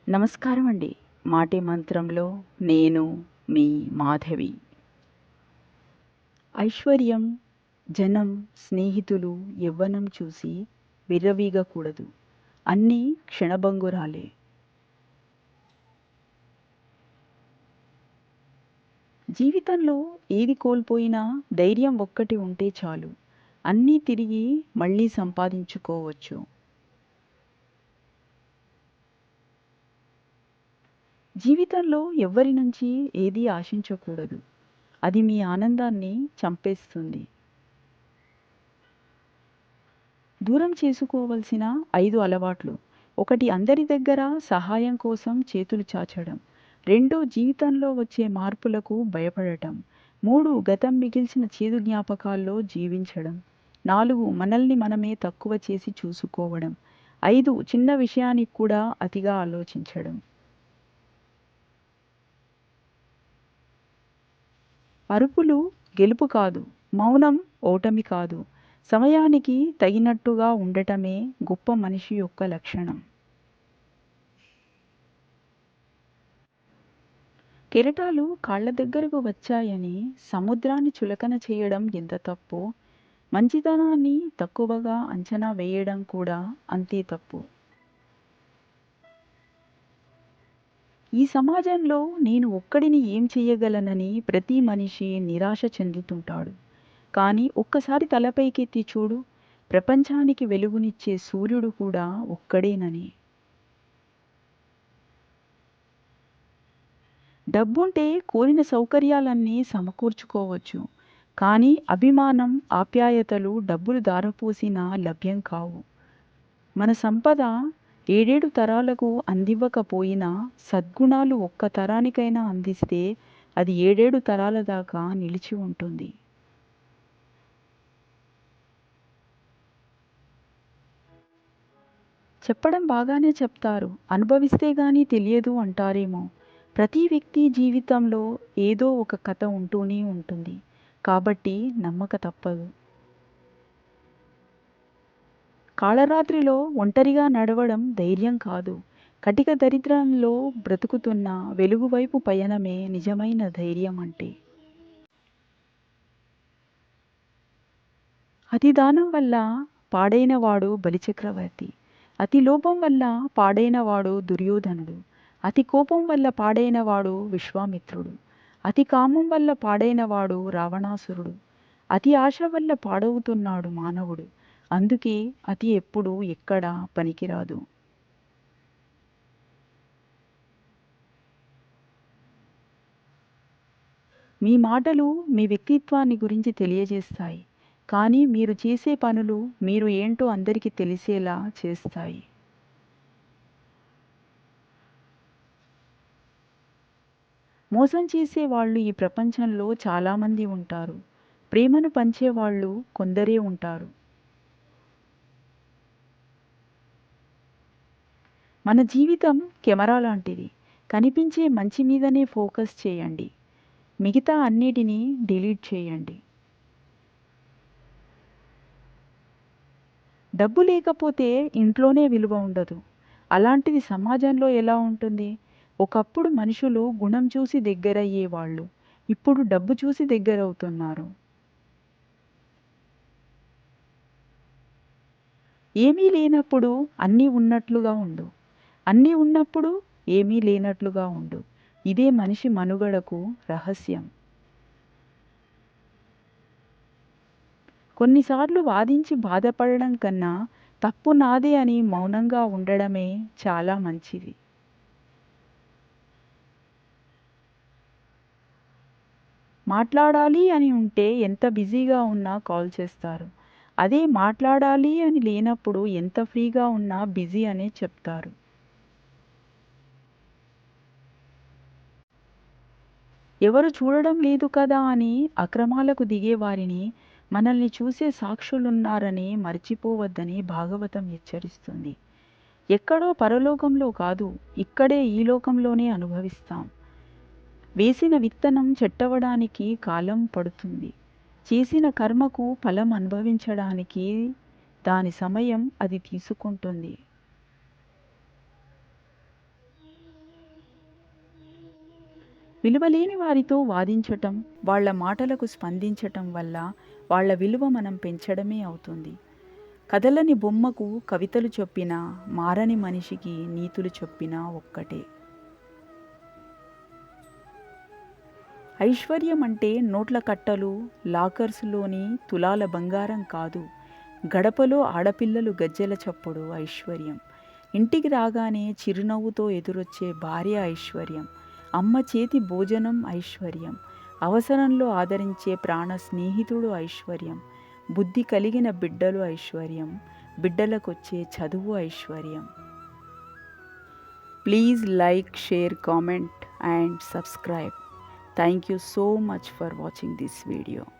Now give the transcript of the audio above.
నమస్కారం అండి. మాటే మంత్రంలో నేను మీ మాధవి. ఐశ్వర్యం, జనం, స్నేహితులు, యవ్వనం చూసి విర్రవీగకూడదు. అన్నీ క్షణభంగురాలే. జీవితంలో ఏది కోల్పోయినా ధైర్యం ఒక్కటి ఉంటే చాలు. అన్నీ తిరిగి మళ్ళీ సంపాదించుకోవచ్చు. జీవితంలో ఎవ్వరి నుంచి ఏదీ ఆశించకూడదు. అది మీ ఆనందాన్ని చంపేస్తుంది. దూరం చేసుకోవలసిన 5 అలవాట్లు. 1 అందరి దగ్గర సహాయం కోసం చేతులు చాచడం. 2 జీవితంలో వచ్చే మార్పులకు భయపడటం. 3 గతం మిగిల్చిన చేదు జ్ఞాపకాల్లో జీవించడం. 4 మనల్ని మనమే తక్కువ చేసి చూసుకోవడం. 5 చిన్న విషయానికి కూడా అతిగా ఆలోచించడం. అరుపులు గెలుపు కాదు. మౌనం ఓటమి కాదు. సమయానికి తగినట్టుగా ఉండటమే గొప్ప మనిషి యొక్క లక్షణం. కెరటాలు కాళ్ళ దగ్గరకు వచ్చాయని సముద్రాన్ని చులకన చేయడం ఎంత తప్పో, మంచితనాన్ని తక్కువగా అంచనా వేయడం కూడా అంతే తప్పు. ఈ సమాజంలో నేను ఒక్కడిని ఏం చెయ్యగలనని ప్రతి మనిషి నిరాశ చెందుతుంటాడు. కానీ ఒక్కసారి తలపైకెత్తి చూడు, ప్రపంచానికి వెలుగునిచ్చే సూర్యుడు కూడా ఒక్కడేనని. డబ్బుంటే కోరిన సౌకర్యాలన్నీ సమకూర్చుకోవచ్చు. కానీ అభిమానం, ఆప్యాయతలు డబ్బులు దారపోసినా లభ్యం కావు. మన సంపద ఏడేడు తరాలకు అందివ్వకపోయినా సద్గుణాలు ఒక్క తరానికైనా అందిస్తే అది ఏడేడు తరాల దాకా నిలిచి ఉంటుంది. చెప్పడం బాగానే చెప్తారు, అనుభవిస్తే గానీ తెలియదు అంటారేమో. ప్రతి వ్యక్తి జీవితంలో ఏదో ఒక కథ ఉంటూనే ఉంటుంది. కాబట్టి నమ్మక తప్పదు. కాళరాత్రిలో ఒంటరిగా నడవడం ధైర్యం కాదు. కటిక దరిద్రంలో బ్రతుకుతున్న వెలుగువైపు పయనమే నిజమైన ధైర్యం అంటే. అతి దానం వల్ల పాడైన వాడు బలిచక్రవర్తి. అతి లోభం వల్ల పాడైన వాడు దుర్యోధనుడు. అతి కోపం వల్ల పాడైన వాడు విశ్వామిత్రుడు. అతి కామం వల్ల పాడైన వాడు రావణాసురుడు. అతి ఆశ వల్ల పాడవుతున్నాడు మానవుడు. అందుకే అతి ఎప్పుడు ఎక్కడా పనికిరాదు. మీ మాటలు మీ వ్యక్తిత్వాన్ని గురించి తెలియజేస్తాయి. కానీ మీరు చేసే పనులు మీరు ఏంటో అందరికీ తెలిసేలా చేస్తాయి. మోసం చేసే వాళ్ళు ఈ ప్రపంచంలో చాలామంది ఉంటారు. ప్రేమను పంచేవాళ్ళు కొందరే ఉంటారు. మన జీవితం కెమెరా లాంటిది. కనిపించే మంచి మీదనే ఫోకస్ చేయండి. మిగతా అన్నిటినీ డిలీట్ చేయండి. డబ్బు లేకపోతే ఇంట్లోనే విలువ ఉండదు. అలాంటిది సమాజంలో ఎలా ఉంటుంది? ఒకప్పుడు మనుషులు గుణం చూసి దగ్గరయ్యేవాళ్ళు. ఇప్పుడు డబ్బు చూసి దగ్గరవుతున్నారు. ఏమీ లేనప్పుడు అన్నీ ఉన్నట్లుగా ఉండు. అన్నీ ఉన్నప్పుడు ఏమీ లేనట్లుగా ఉండు. ఇదే మనిషి మనుగడకు రహస్యం. కొన్నిసార్లు వాదించి బాధపడడం కన్నా తప్పు నాదే అని మౌనంగా ఉండడమే చాలా మంచిది. మాట్లాడాలి అని ఉంటే ఎంత బిజీగా ఉన్నా కాల్ చేస్తారు. అదే మాట్లాడాలి అని లేనప్పుడు ఎంత ఫ్రీగా ఉన్నా బిజీ అనే చెప్తారు. ఎవరు చూడడం లేదు కదా అని అక్రమాలకు దిగేవారిని మనల్ని చూసే సాక్షులున్నారని మర్చిపోవద్దని భాగవతం హెచ్చరిస్తుంది. ఎక్కడో పరలోకంలో కాదు, ఇక్కడే ఈ లోకంలోనే అనుభవిస్తాం. వేసిన విత్తనం చెట్టవడానికి కాలం పడుతుంది. చేసిన కర్మకు ఫలం అనుభవించడానికి దాని సమయం అది తీసుకుంటుంది. విలువలేని వారితో వాదించటం, వాళ్ళ మాటలకు స్పందించటం వల్ల వాళ్ళ విలువ మనం పెంచడమే అవుతుంది. కదలని బొమ్మకు కవితలు చెప్పినా, మారని మనిషికి నీతులు చెప్పినా ఒక్కటే. ఐశ్వర్యం అంటే నోట్ల కట్టలు, లాకర్స్లోని తులాల బంగారం కాదు. గడపలో ఆడపిల్లలు గజ్జెల చప్పుడు ఐశ్వర్యం. ఇంటికి రాగానే చిరునవ్వుతో ఎదురొచ్చే భార్య ఐశ్వర్యం. అమ్మ చేతి భోజనం ఐశ్వర్యం. అవసరంలో ఆదరించే ప్రాణ స్నేహితుడు ఐశ్వర్యం. బుద్ధి కలిగిన బిడ్డలు ఐశ్వర్యం. బిడ్డలకొచ్చే చదువు ఐశ్వర్యం. Please like, share, comment and subscribe. Thank you so much for watching this video.